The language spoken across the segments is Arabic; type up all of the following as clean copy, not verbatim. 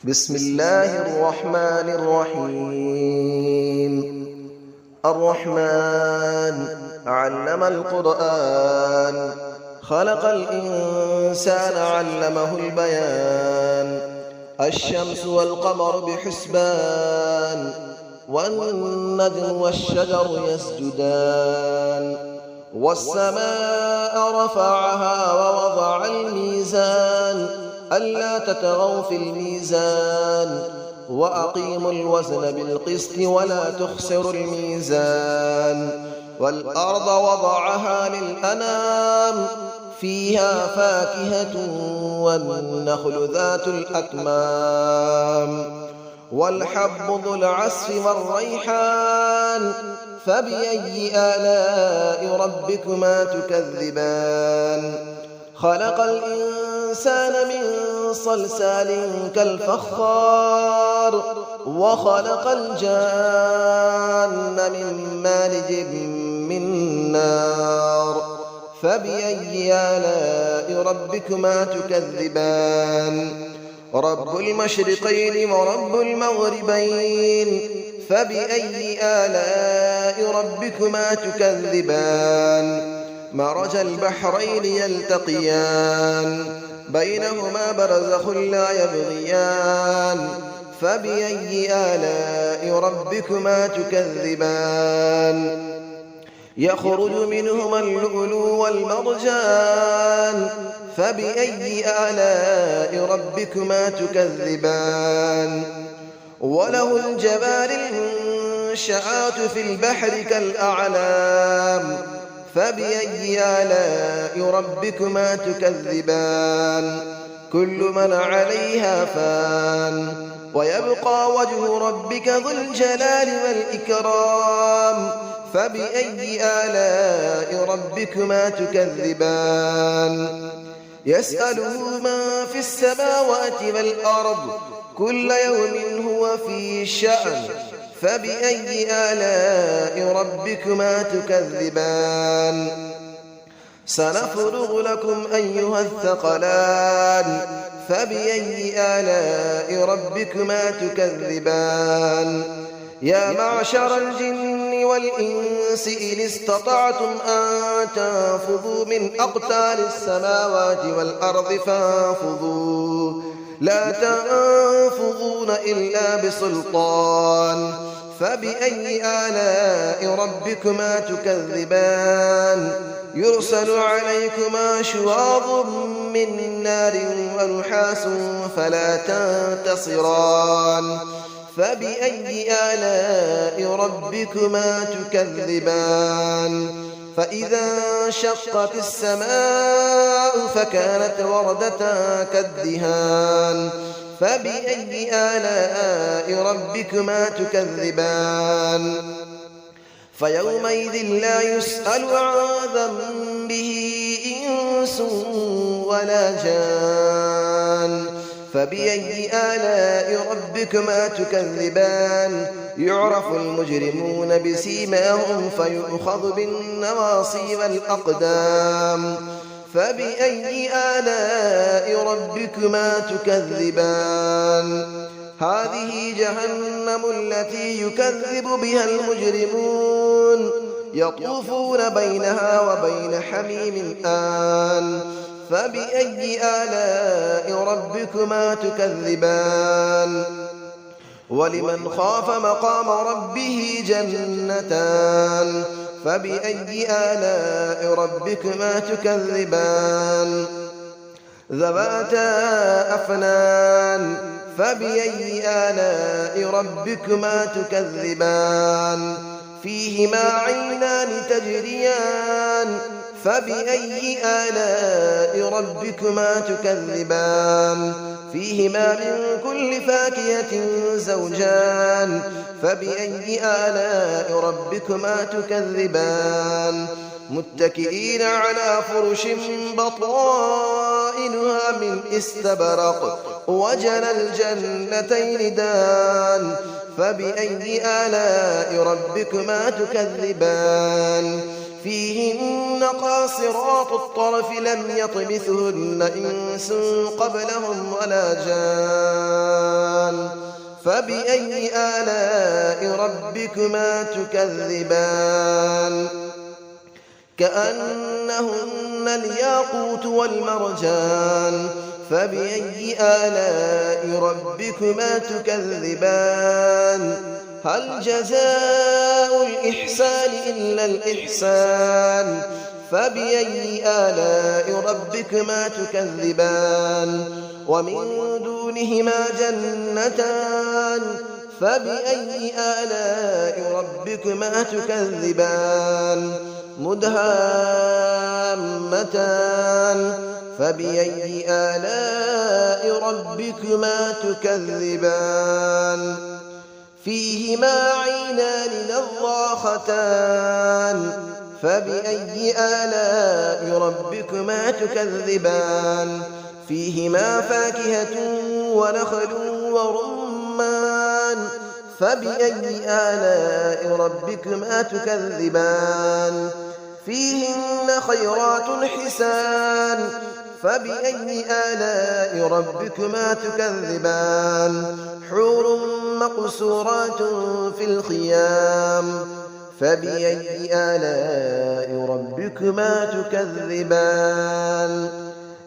بسم الله الرحمن الرحيم. الرحمن علم القرآن، خلق الإنسان علمه البيان. الشمس والقمر بحسبان، والنجم والشجر يسجدان. والسماء رفعها ووضع الميزان، ألا تطغوا في الميزان، وأقيموا الوزن بالقسط ولا تخسروا الميزان. والأرض وضعها للأنام، فيها فاكهة والنخل ذات الأكمام. والحب ذو العصف والريحان، فبأي آلاء ربكما تكذبان. خلق الإنسان من صلصال كالفخار، وخلق الجان من مارج من نار. فبأي آلاء ربكما تكذبان. رب المشرقين ورب المغربين، فبأي آلاء ربكما تكذبان. مرج البحرين يلتقيان، بينهما برزخ لا يبغيان. فبأي آلاء ربكما تكذبان. يخرج منهما اللؤلؤ والمرجان، فبأي آلاء ربكما تكذبان. وله الجوار المنشآت في البحر كالأعلام، فبأي آلاء ربكما تكذبان. كل من عليها فان، ويبقى وجه ربك ذو الجلال والإكرام. فبأي آلاء ربكما تكذبان. يسأله من في السماوات والأرض، كل يوم هو في شأن. فبأي آلاء ربكما تكذبان. سنفرغ لكم أيها الثقلان، فبأي آلاء ربكما تكذبان. يا معشر الجن والإنس إن استطعتم أن تنفذوا من أقطار السماوات والأرض فانفذوا، لا تنفذون إلا بسلطان. فبأي آلاء ربكما تكذبان. يرسل عليكما شواظ من نار ونحاس فلا تنتصران. فبأي آلاء ربكما تكذبان. فإذا انشقت السماء فكانت وردة كالدهان. فبأي آلاء ربكما تكذبان. فيومئذ لا يسأل عن ذنبه إنس ولا جان. فبأي آلاء ربكما تكذبان. يعرف المجرمون بسيماهم فيؤخذ بالنواصي والأقدام. فبأي آلاء ربكما تكذبان. هذه جهنم التي يكذب بها المجرمون، يطوفون بينها وبين حميم آن. فبأي آلاء ربكما تكذبان. ولمن خاف مقام ربه جنتان. فبأي آلاء ربكما تكذبان. ذواتا أفنان. فبأي آلاء ربكما تكذبان. فيهما عينان تجريان. فبأي آلاء ربكما تكذبان. فيهما من كل فاكهة زوجان. فبأي آلاء ربكما تكذبان. متكئين على فرش بطائنها من استبرق، وجنى الجنتين دان. فبأي آلاء ربكما تكذبان. فيهن قاصرات الطرف لم يطمثهن إنس قبلهم ولا جان. فبأي آلاء ربكما تكذبان كأنهن الياقوت والمرجان فبأي آلاء ربكما تكذبان هل جزاء الإحسان إلا الإحسان فبأي آلاء ربكما تكذبان ومن دونهما جنتان فبأي آلاء ربكما تكذبان مدهامتان فبأي آلاء ربكما تكذبان فيهما عينان نضاختان فبأي آلاء ربكما تكذبان فيهما فاكهة ونخل ورمان فبأي آلاء ربكما تكذبان فيهن خيرات حسان فبأي آلاء ربكما تكذبان حور مقصورات في الخيام فبأي آلاء ربكما تكذبان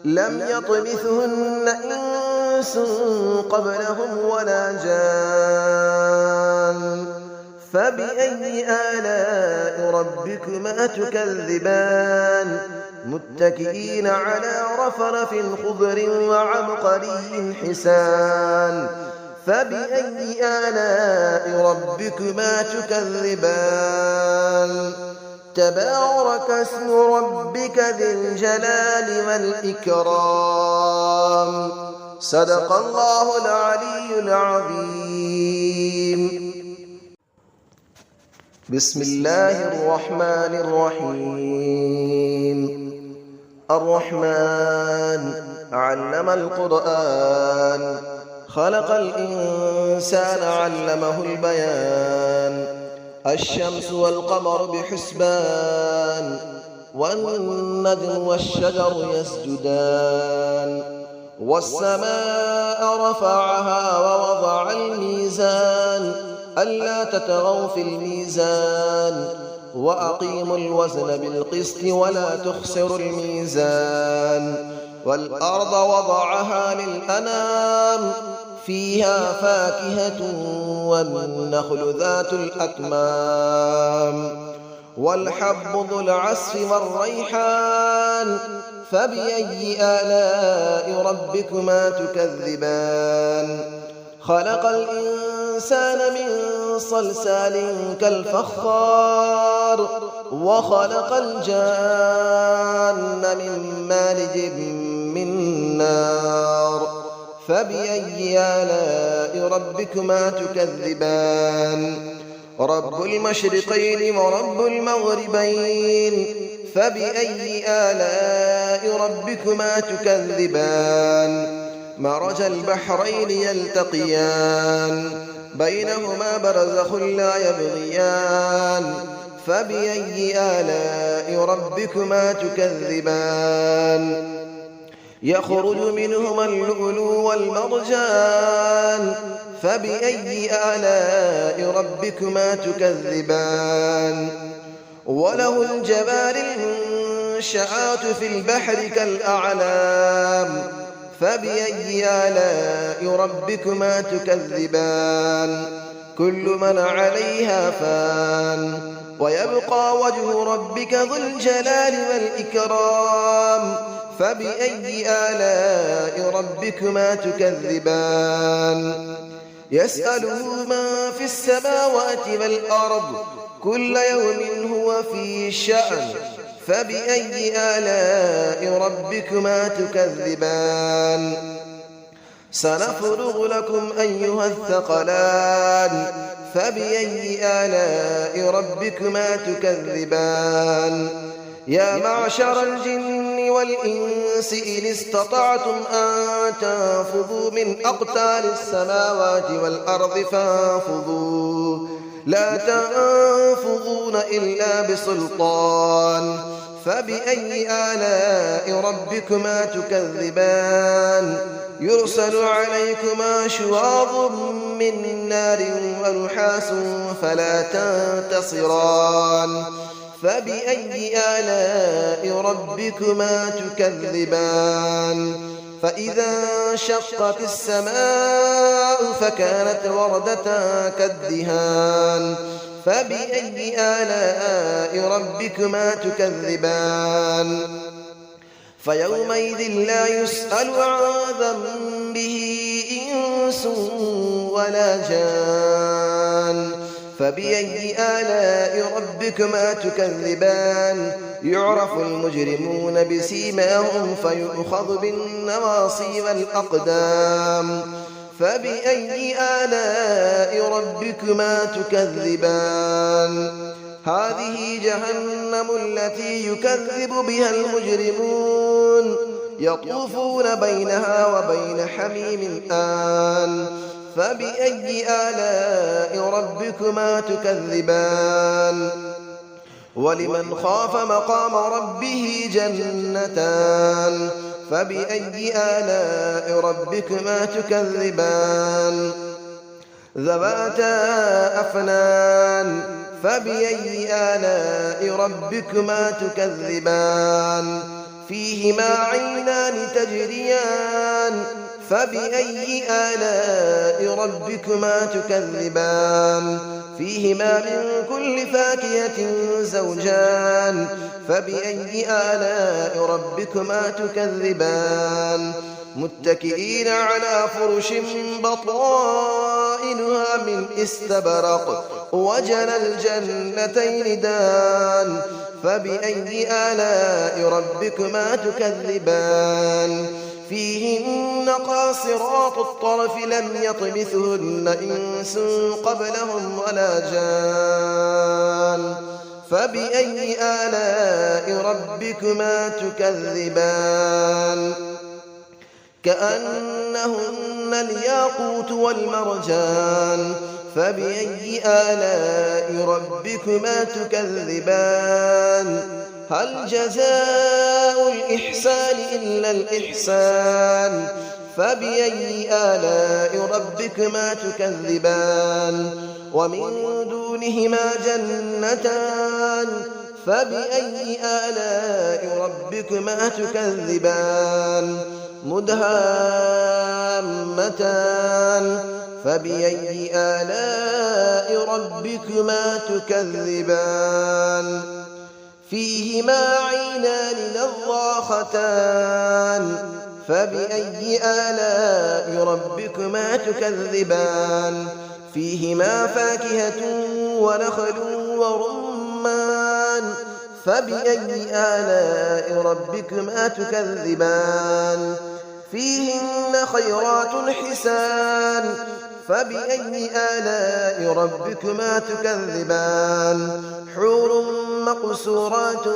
لم يطمثهن إنس قبلهم ولا جان فبأي آلاء ربكما تكذبان متكئين على رفرف خضر وعبقري حسان فبأي آلاء ربكما تكذبان تبارك اسم ربك ذي الجلال والإكرام صدق الله العلي العظيم بسم الله الرحمن الرحيم الرحمن علم القرآن خلق الإنسان علمه البيان الشمس والقمر بحسبان والنجم والشجر يسجدان والسماء رفعها ووضع الميزان ألا تطغوا في الميزان وأقيموا الوزن بالقسط ولا تخسروا الميزان والأرض وضعها للأنام فيها فاكهة والنخل ذات الأكمام والحب ذو العصف والريحان فبأي آلاء ربكما تكذبان خلق الإنسان من صلصال كالفخار وخلق الجان من مارج من نار فبأي آلاء ربكما تكذبان رب المشرقين ورب المغربين فبأي آلاء ربكما تكذبان مرج البحرين يلتقيان بينهما برزخ لا يبغيان فبأي آلاء ربكما تكذبان يخرج منهما اللؤلؤ والمرجان فبأي آلاء ربكما تكذبان وله الجبال المنشآت في البحر كالأعلام فبأي آلاء ربكما تكذبان كل من عليها فان ويبقى وجه ربك ذو الجلال والإكرام فبأي آلاء ربكما تكذبان يسأله من في السماوات والأرض كل يوم هو في شأن فبأي آلاء ربكما تكذبان سنفرغ لكم أيها الثقلان فبأي آلاء ربكما تكذبان يا معشر الجن والإنس إن استطعتم أن تنفذوا من أقطار السماوات والأرض فانفذوا لا تنفذون إلا بسلطان فبأي آلاء ربكما تكذبان يرسل عليكما شواظ من نار ونحاس فلا تنتصران فبأي آلاء ربكما تكذبان فإذا انشقت السماء فكانت وردة كالدهان فبأي آلاء ربكما تكذبان فيومئذ لا يسأل عن ذنبه إنس ولا جان فبأي آلاء ربكما تكذبان يعرف المجرمون بسيماهم فيؤخذ بالنواصي والأقدام فبأي آلاء ربكما تكذبان هذه جهنم التي يكذب بها المجرمون يطوفون بينها وبين حميم آن فبأي آلاء ربكما تكذبان ولمن خاف مقام ربه جنتان فبأي آلاء ربكما تكذبان ذواتا أفنان فبأي آلاء ربكما تكذبان فيهما عينان تجريان فبأي آلاء ربكما تكذبان فيهما من كل فاكهة زوجان فبأي آلاء ربكما تكذبان متكئين على فرش بطائنها من استبرق وجنى الجنتين دان فبأي آلاء ربكما تكذبان فيهن قاصرات الطرف لم يطمثهن إنس قبلهم ولا جان فبأي آلاء ربكما تكذبان كأنهن الياقوت والمرجان فبأي آلاء ربكما تكذبان هل جزاء الإحسان إلا الإحسان فبأي آلاء ربكما تكذبان ومن دونهما جنتان فبأي آلاء ربكما تكذبان مدهامتان فبأي آلاء ربكما تكذبان فيهما عينان نضاختان فبأي آلاء ربكما تكذبان فيهما فاكهة ونخل ورمان فبأي آلاء ربكما تكذبان فيهن خيرات حسان فبأي آلاء ربكما تكذبان حور مقصورات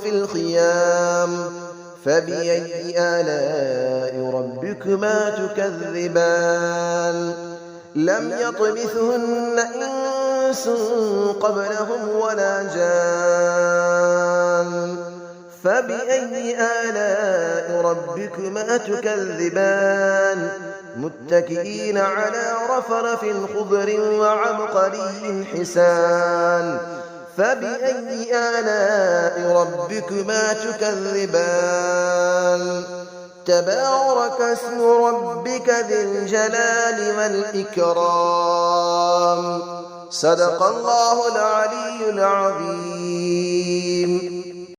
في الخيام فبأي آلاء ربكما تكذبان لم يطمثهن إنس قبلهم ولا جان فبأي آلاء ربكما تكذبان متكئين على رفرف خضر وعبقري حسان فبأي آلاء ربكما تكذبان تبارك اسم ربك ذي الجلال والإكرام صدق الله العلي العظيم.